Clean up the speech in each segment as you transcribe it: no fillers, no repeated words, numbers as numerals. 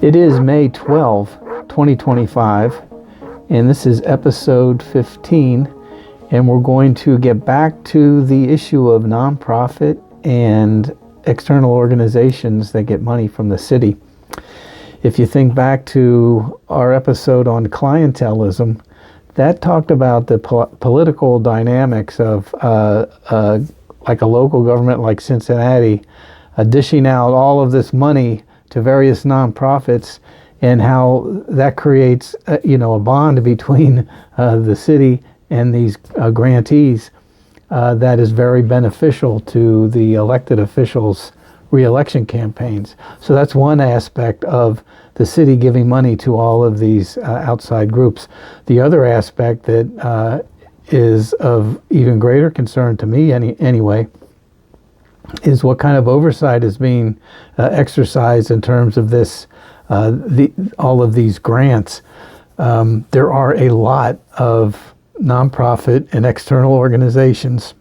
It is May 12, 2025, and this is episode 15, and we're going to get back to the issue of nonprofit and external organizations that get money from the city. If you think back to our episode on clientelism, that talked about the political dynamics of like a local government like Cincinnati dishing out all of this money to various nonprofits, and how that creates a bond between the city and these grantees that is very beneficial to the elected officials' re-election campaigns. So that's one aspect of the city giving money to all of these outside groups. The other aspect that is of even greater concern to me anyway is what kind of oversight is being exercised in terms of this, all of these grants. There are a lot of nonprofit and external organizations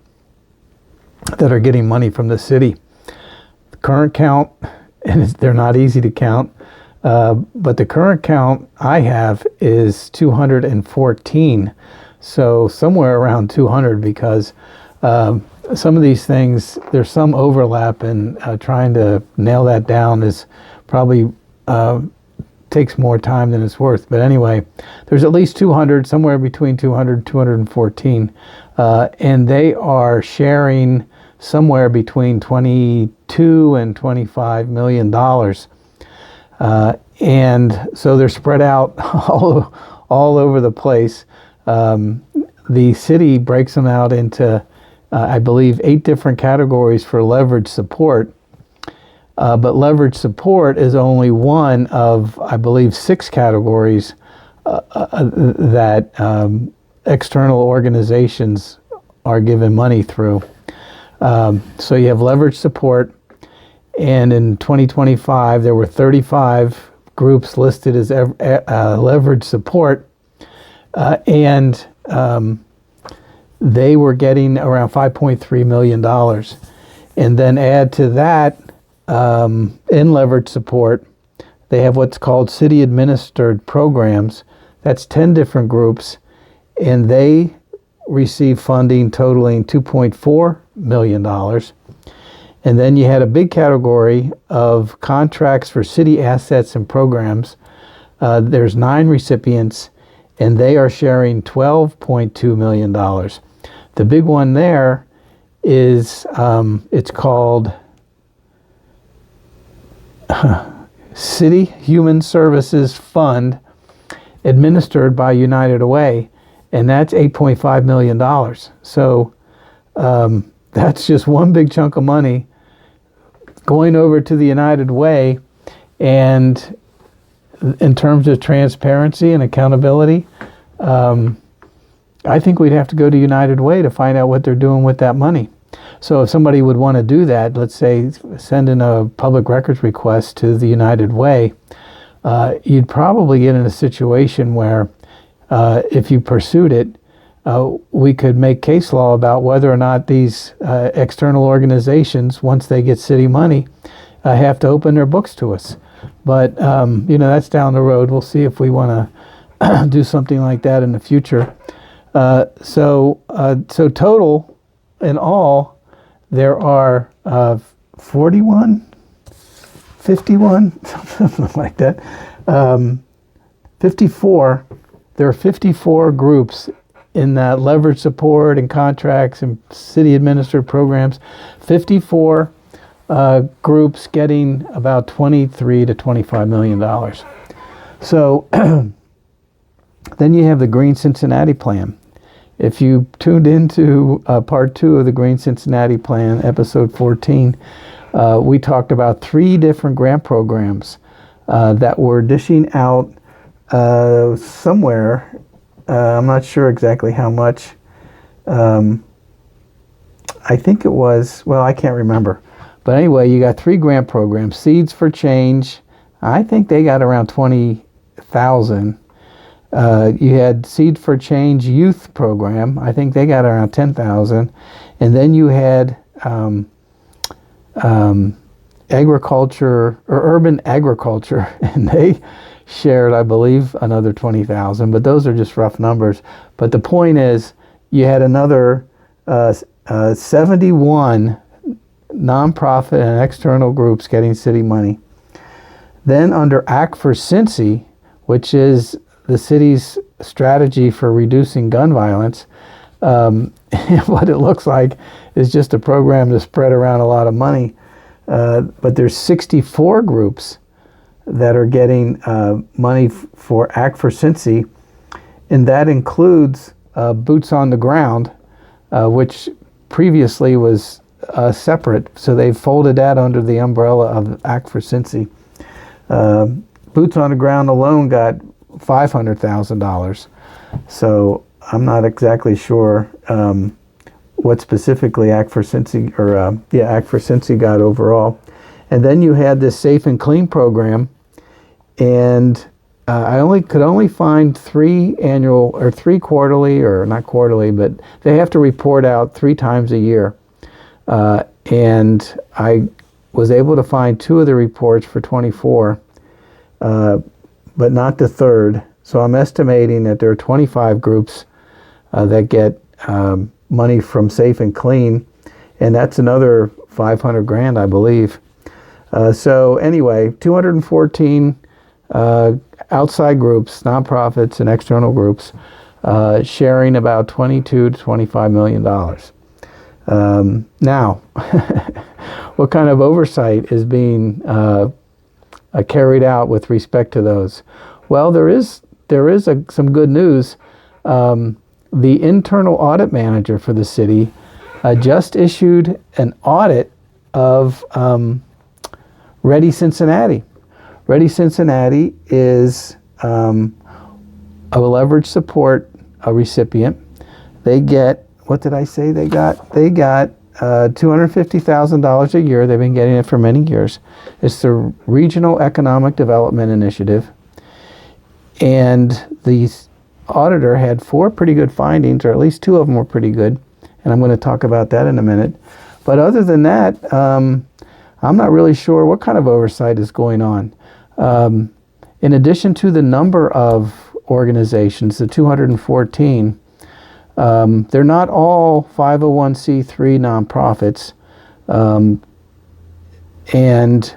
that are getting money from the city. The current count, and they're not easy to count, but the current count I have is 214. So somewhere around 200, because some of these things, there's some overlap, and trying to nail that down is probably takes more time than it's worth. But anyway, there's at least 200, somewhere between 200 and 214, and they are sharing somewhere between $22 and $25 million. And so they're spread out all over the place. The city breaks them out into I believe 8 different categories for leverage support, but leverage support is only one of, I believe, 6 categories that external organizations are given money through. So you have leverage support, and in 2025 there were 35 groups listed as leverage support, and they were getting around $5.3 million. And then add to that, in leverage support, they have what's called city administered programs. That's 10 different groups, and they receive funding totaling $2.4 million. And then you had a big category of contracts for city assets and programs. There's 9 recipients, and they are sharing $12.2 million. The big one there is, it's called City Human Services Fund, administered by United Way, and that's $8.5 million. So that's just one big chunk of money going over to the United Way. And in terms of transparency and accountability, I think we'd have to go to United Way to find out what they're doing with that money. So if somebody would want to do that, let's say send in a public records request to the United Way, you'd probably get in a situation where if you pursued it, we could make case law about whether or not these external organizations, once they get city money, have to open their books to us. But that's down the road. We'll see if we want to do something like that in the future. So total in all, there are 41, 51, something like that. 54. There are 54 groups in that leverage support and contracts and city administered programs. 54 groups getting about $23 to $25 million. So then you have the Green Cincinnati Plan. If you tuned into part 2 of the Green Cincinnati Plan, episode 14, we talked about 3 different grant programs that were dishing out somewhere. I'm not sure exactly how much. I think it was, well, I can't remember. But anyway, you got 3 grant programs. Seeds for Change, I think they got around 20,000. You had Seed for Change Youth Program. I think they got around 10,000. And then you had agriculture or urban agriculture, and they shared, I believe, another 20,000. But those are just rough numbers. But the point is, you had another 71 nonprofit and external groups getting city money. Then under Act for Cincy, which is the city's strategy for reducing gun violence, what it looks like is just a program to spread around a lot of money. But there's 64 groups that are getting money for Act for Cincy, and that includes Boots on the Ground, which previously was separate, so they've folded that under the umbrella of Act for Cincy. Boots on the Ground alone got $500,000, so I'm not exactly sure what specifically Act for Cincy Act for Cincy got overall. And then you had this Safe and Clean program, and I could only find 3 annual or 3 quarterly, or not quarterly, but they have to report out 3 times a year. And I was able to find 2 of the reports for 24, but not the third. So I'm estimating that there are 25 groups that get money from Safe and Clean, and that's another $500,000, I believe. So anyway, 214 outside groups, nonprofits and external groups, sharing about $22 to $25 million. Now, what kind of oversight is being carried out with respect to those? Well, there is some good news. The Internal Audit Manager for the city just issued an audit of Ready Cincinnati. Ready Cincinnati is a leverage support recipient. They get, what did I say they got? They got $250,000 a year. They've been getting it for many years. It's the Regional Economic Development Initiative. And the auditor had 4 pretty good findings, or at least 2 of them were pretty good. And I'm going to talk about that in a minute. But other than that, I'm not really sure what kind of oversight is going on. In addition to the number of organizations, the 214, they're not all 501c3 nonprofits, and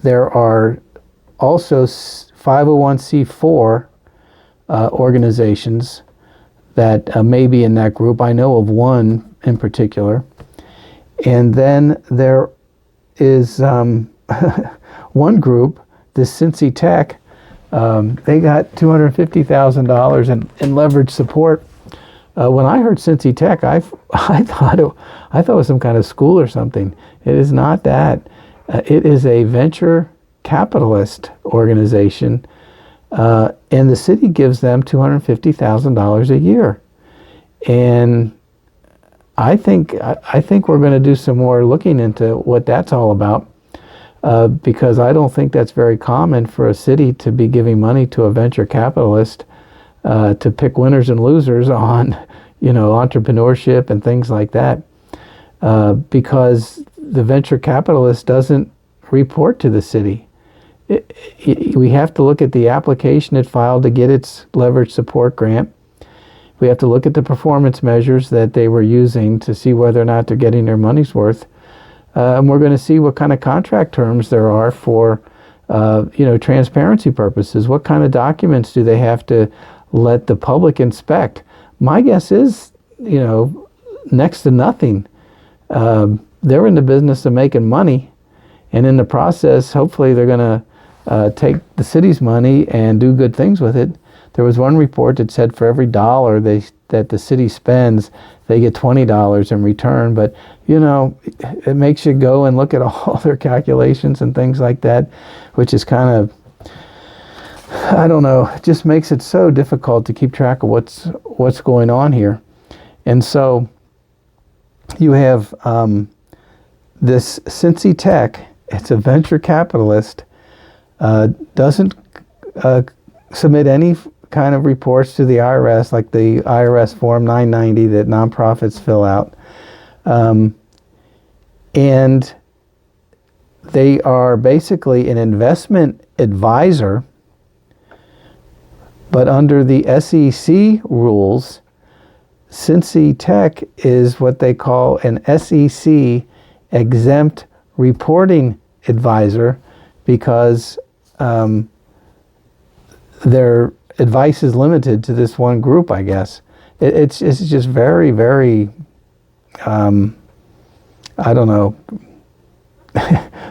there are also 501c4 organizations that may be in that group. I know of one in particular. And then there is one group, this Cincy Tech. They got $250,000 in leverage support. When I heard Cincy Tech, I thought it was some kind of school or something. It is not that. It is a venture capitalist organization, and the city gives them $250,000 a year. And I think we're going to do some more looking into what that's all about, because I don't think that's very common for a city to be giving money to a venture capitalist to pick winners and losers on, entrepreneurship and things like that, because the venture capitalist doesn't report to the city. We have to look at the application it filed to get its leverage support grant. We have to look at the performance measures that they were using to see whether or not they're getting their money's worth. And we're going to see what kind of contract terms there are for, transparency purposes. What kind of documents do they have to let the public inspect? My guess is, next to nothing. They're in the business of making money, and in the process, hopefully they're going to take the city's money and do good things with it. There was one report that said for every dollar that the city spends, they get $20 in return. But, it makes you go and look at all their calculations and things like that, which is kind of, I don't know, it just makes it so difficult to keep track of what's going on here. And so you have this Cincy Tech. It's a venture capitalist, doesn't submit any kind of reports to the IRS, like the IRS Form 990 that nonprofits fill out. And they are basically an investment advisor, but under the SEC rules, Cincy Tech is what they call an SEC exempt reporting advisor, because their advice is limited to this one group, I guess. It's just very, very, I don't know,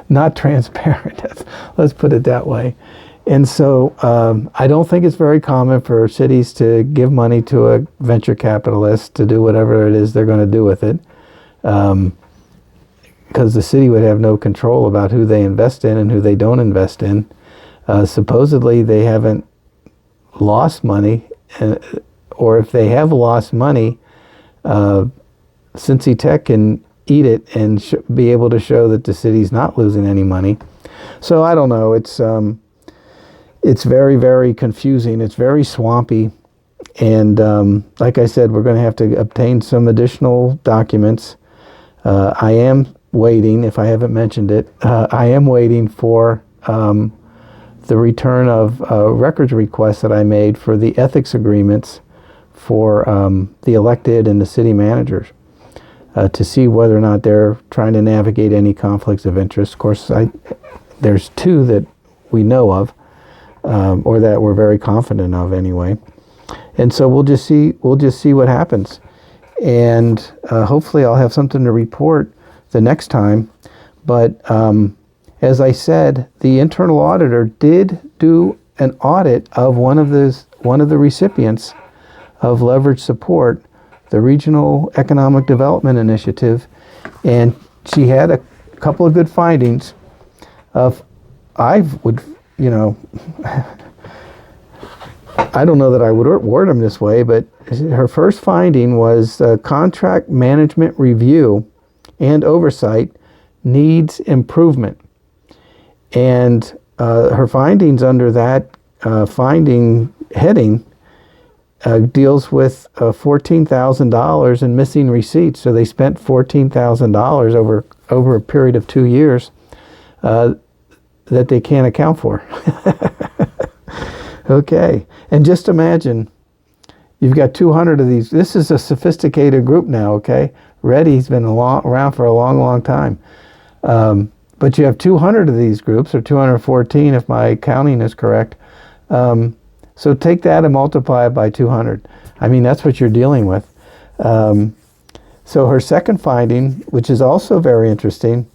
not transparent. Let's put it that way. And so I don't think it's very common for cities to give money to a venture capitalist to do whatever it is they're going to do with it, because the city would have no control about who they invest in and who they don't invest in. Supposedly they haven't lost money, or if they have lost money, Cincy Tech can eat it and be able to show that the city's not losing any money. So I don't know. It's very, very confusing. It's very swampy. And like I said, we're going to have to obtain some additional documents. I am waiting, if I haven't mentioned it, I am waiting for the return of records requests that I made for the ethics agreements for the elected and the city managers, to see whether or not they're trying to navigate any conflicts of interest. Of course, there's two that we know of, or that we're very confident of anyway. And so we'll just see what happens. And hopefully I'll have something to report the next time. But as I said, the internal auditor did do an audit of one of the recipients of leverage support, the Regional Economic Development Initiative, and she had a couple of good findings. I don't know that I would word them this way, but her first finding was contract management review and oversight needs improvement. And her findings under that finding heading deals with $14,000 in missing receipts. So they spent $14,000 over a period of 2 years that they can't account for. Okay, and just imagine, you've got 200 of these. This is a sophisticated group now, okay? Ready's been around for a long, long time. But you have 200 of these groups, or 214 if my counting is correct. So take that and multiply it by 200. I mean, that's what you're dealing with. So her second finding, which is also very interesting,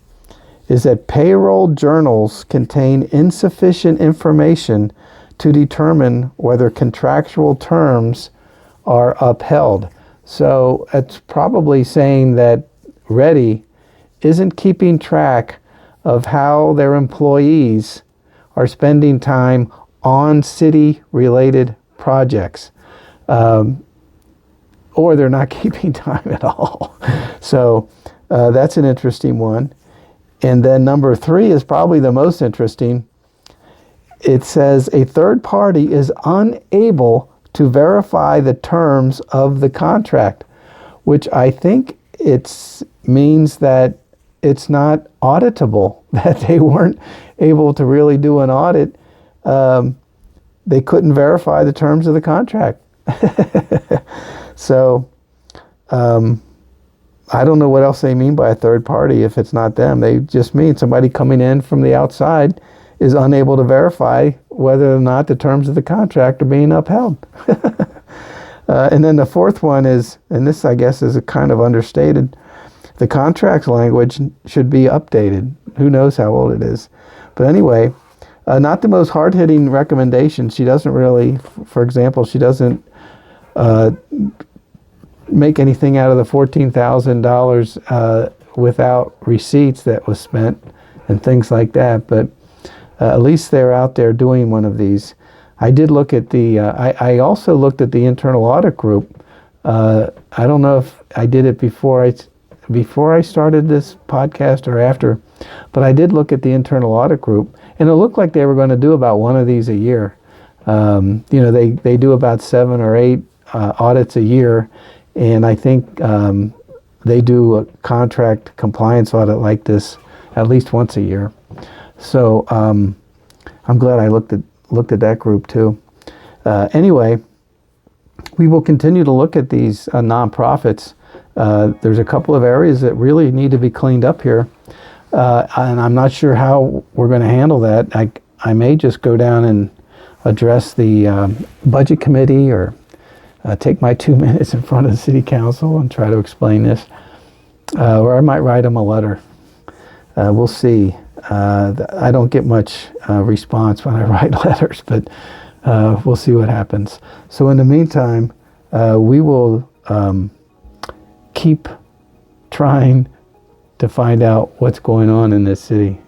is that payroll journals contain insufficient information to determine whether contractual terms are upheld. So it's probably saying that Ready isn't keeping track of how their employees are spending time on city-related projects, or they're not keeping time at all. So that's an interesting one. And then number 3 is probably the most interesting. It says a third party is unable to verify the terms of the contract, which I think it means that it's not auditable, that they weren't able to really do an audit. They couldn't verify the terms of the contract. So I don't know what else they mean by a third party if it's not them. They just mean somebody coming in from the outside is unable to verify whether or not the terms of the contract are being upheld. And then the fourth one is, and this I guess is a kind of understated, the contract language should be updated. Who knows how old it is. But anyway, not the most hard-hitting recommendation. She doesn't really, for example, she doesn't make anything out of the $14,000 without receipts that was spent and things like that. But at least they're out there doing one of these. I did look at I also looked at the internal audit group. I don't know if I did it before I started this podcast or after, but I did look at the internal audit group, and it looked like they were going to do about one of these a year. They do about 7 or 8 audits a year, and I think they do a contract compliance audit like this at least once a year. So I'm glad I looked at that group too. Anyway, we will continue to look at these nonprofits. There's a couple of areas that really need to be cleaned up here, and I'm not sure how we're going to handle that. I may just go down and address the budget committee, or take my 2 minutes in front of the city council and try to explain this, or I might write them a letter. We'll see. I don't get much response when I write letters, but we'll see what happens. So in the meantime, we will keep trying to find out what's going on in this city.